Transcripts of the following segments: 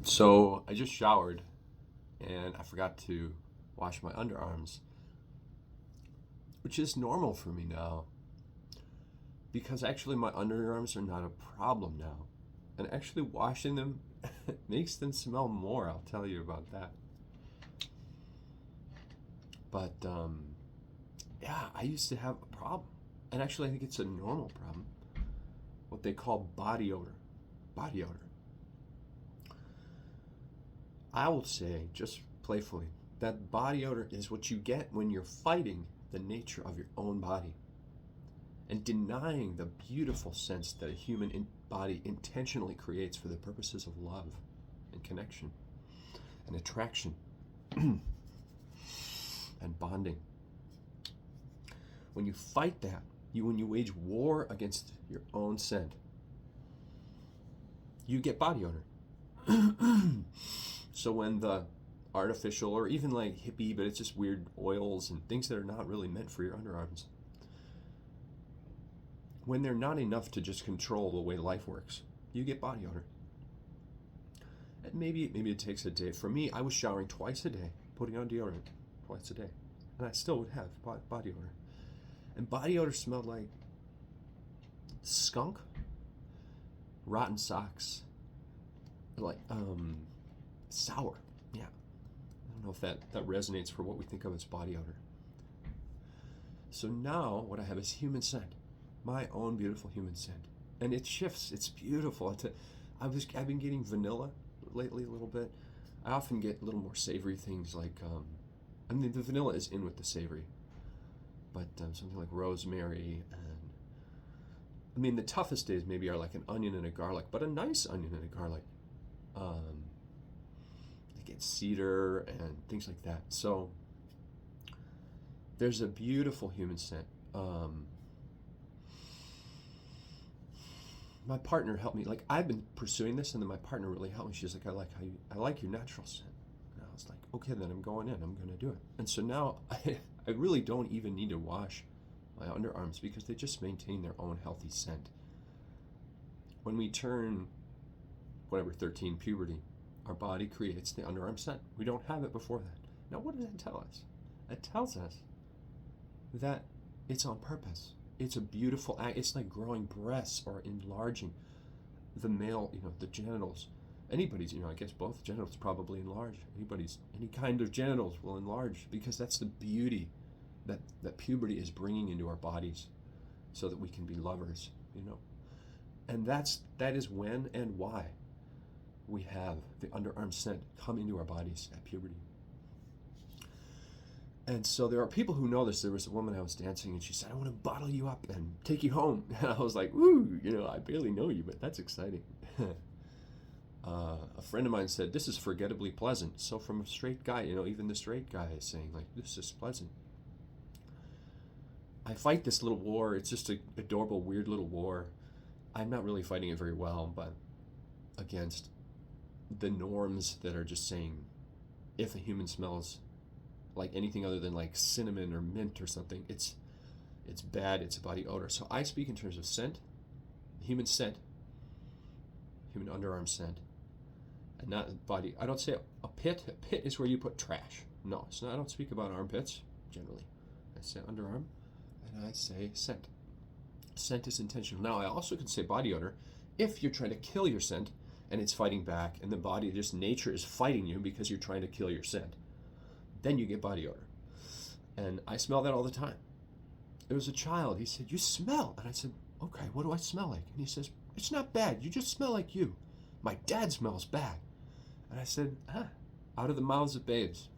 So I just showered and I forgot to wash my underarms, which is normal for me now because actually my underarms are not a problem now. And actually washing them makes them smell more, I'll tell you about that. But yeah, I used to have a problem. And actually, I think it's a normal problem. What they call body odor. Body odor. I will say, just playfully, that body odor is what you get when you're fighting the nature of your own body and denying the beautiful sense that a body intentionally creates for the purposes of love and connection and attraction and bonding. When you fight that, when you wage war against your own scent, you get body odor. So when the artificial or even like hippie, but it's just weird oils and things that are not really meant for your underarms, when they're not enough to just control the way life works, you get body odor. And maybe it takes a day. For me, I was showering twice a day, putting on deodorant twice a day, and I still would have body odor. And body odor smelled like skunk, rotten socks, like sour. Yeah, I don't know if that resonates for what we think of as body odor. So now what I have is human scent, my own beautiful human scent, and it shifts. It's beautiful. I've been getting vanilla lately a little bit. I often get a little more savory things like the vanilla is in with the savory, but something like rosemary and the toughest days maybe are like an onion and a garlic, but a nice onion and a garlic. They get cedar and things like that. So there's a beautiful human scent. My partner helped me. Like I've been pursuing this, and then my partner really helped me. She's like, I like your natural scent. And I was like, okay, then I'm going in. I'm going to do it. And so now I really don't even need to wash my underarms because they just maintain their own healthy scent. When we turn, 13, puberty, our body creates the underarm scent. We don't have it before that. Now, what does that tell us? It tells us that it's on purpose. It's a beautiful act. It's like growing breasts or enlarging the male, the genitals. Anybody's, I guess both genitals probably enlarge. Any kind of genitals will enlarge because that's the beauty that puberty is bringing into our bodies so that we can be lovers, And that is when and why we have the underarm scent come into our bodies at puberty. And so there are people who know this. There was a woman I was dancing and she said, I want to bottle you up and take you home. And I was like, ooh, I barely know you, but that's exciting. A friend of mine said, this is forgettably pleasant. So from a straight guy, even the straight guy is saying like, this is pleasant. I fight this little war. It's just an adorable, weird little war. I'm not really fighting it very well, but against the norms that are just saying if a human smells like anything other than like cinnamon or mint or something, it's bad, it's a body odor. So I speak in terms of scent, human underarm scent, and not body. I don't say a pit. A pit is where you put trash. No, it's not. I don't speak about armpits generally. I say underarm, and I say scent. Scent is intentional. Now I also can say body odor if you're trying to kill your scent and it's fighting back, and the body, just nature is fighting you because you're trying to kill your scent. Then you get body odor. And I smell that all the time. There was a child, he said, you smell. And I said, okay, what do I smell like? And he says, it's not bad, you just smell like you. My dad smells bad. And I said, out of the mouths of babes.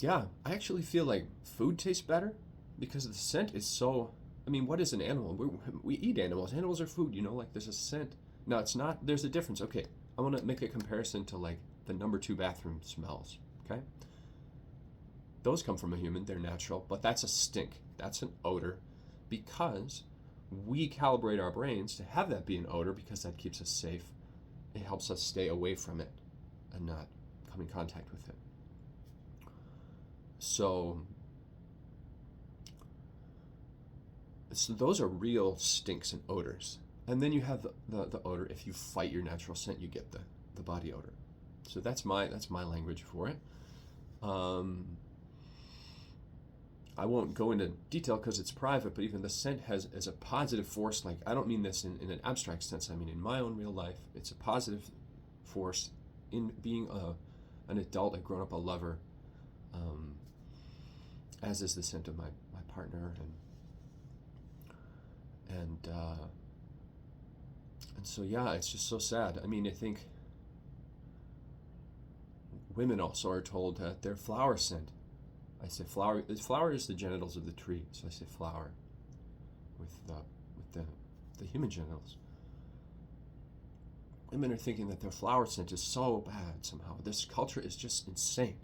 Yeah, I actually feel like food tastes better because the scent is so, what is an animal? We eat animals. Animals are food, like there's a scent. No, it's not. There's a difference. Okay, I want to make a comparison to like the number 2 bathroom smells, okay? Those come from a human. They're natural, but that's a stink. That's an odor because we calibrate our brains to have that be an odor because that keeps us safe. It helps us stay away from it and not come in contact with it. So So those are real stinks and odors. And then you have the odor. If you fight your natural scent, you get the body odor. So that's my language for it. I won't go into detail because it's private, but even the scent has as a positive force. Like, I don't mean this in an abstract sense. I mean in my own real life, it's a positive force in being an adult, a grown up, a lover. As is the scent of my partner, and so yeah, it's just so sad. I mean, I think women also are told that their flower scent. I say flower. Flower is the genitals of the tree, so I say flower with the human genitals. Women are thinking that their flower scent is so bad somehow. This culture is just insane.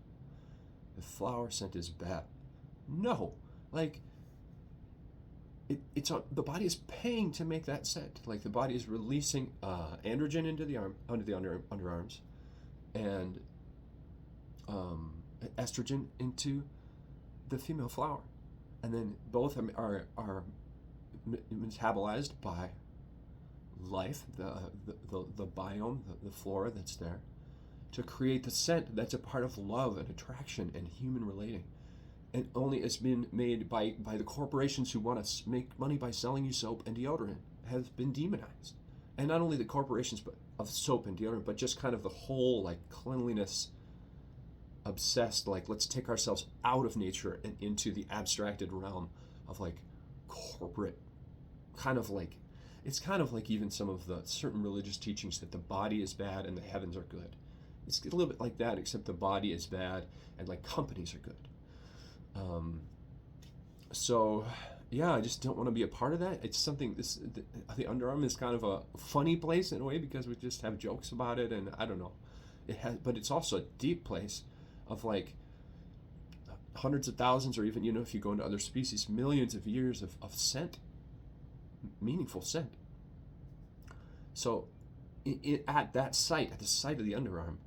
The flower scent is bad. No, like it's the body is paying to make that scent. Like, the body is releasing androgen into the underarms, and estrogen into the female flower, and then both are metabolized by life, the biome, the flora that's there, to create the scent that's a part of love and attraction and human relating. And only has been made by the corporations who want to make money by selling you soap and deodorant, has been demonized. And not only the corporations of soap and deodorant, but just kind of the whole, like, cleanliness obsessed, like, let's take ourselves out of nature and into the abstracted realm of, like, corporate, kind of like, it's kind of like even some of the certain religious teachings that the body is bad and the heavens are good. It's a little bit like that, except the body is bad and, like, companies are good. So yeah, I just don't want to be a part of that. It's something, the underarm is kind of a funny place in a way, because we just have jokes about it, and I don't know, but it's also a deep place of, like, hundreds of thousands, or even, if you go into other species, millions of years of scent, meaningful scent. So at that site, at the site of the underarm,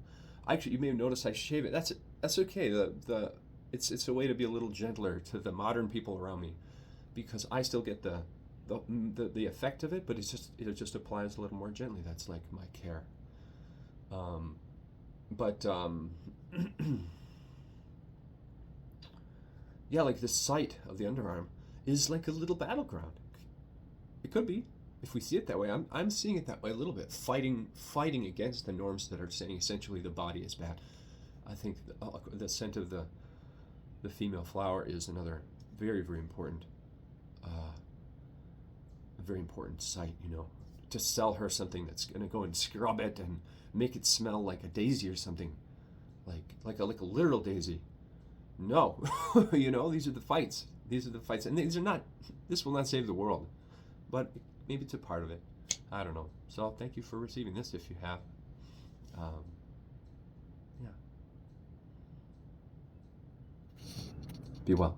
actually, you may have noticed I shave it. That's okay. It's a way to be a little gentler to the modern people around me, because I still get the effect of it, but it just applies a little more gently. That's like my care. Yeah, like the site of the underarm is like a little battleground. It could be, if we see it that way. I'm seeing it that way a little bit, fighting against the norms that are saying essentially the body is bad. I think the scent of the female flower is another very, very important site, to sell her something that's going to go and scrub it and make it smell like a daisy or something, like a literal daisy. No, these are the fights. And this will not save the world, but maybe it's a part of it. I don't know. So thank you for receiving this, if you have. Yeah. Be well.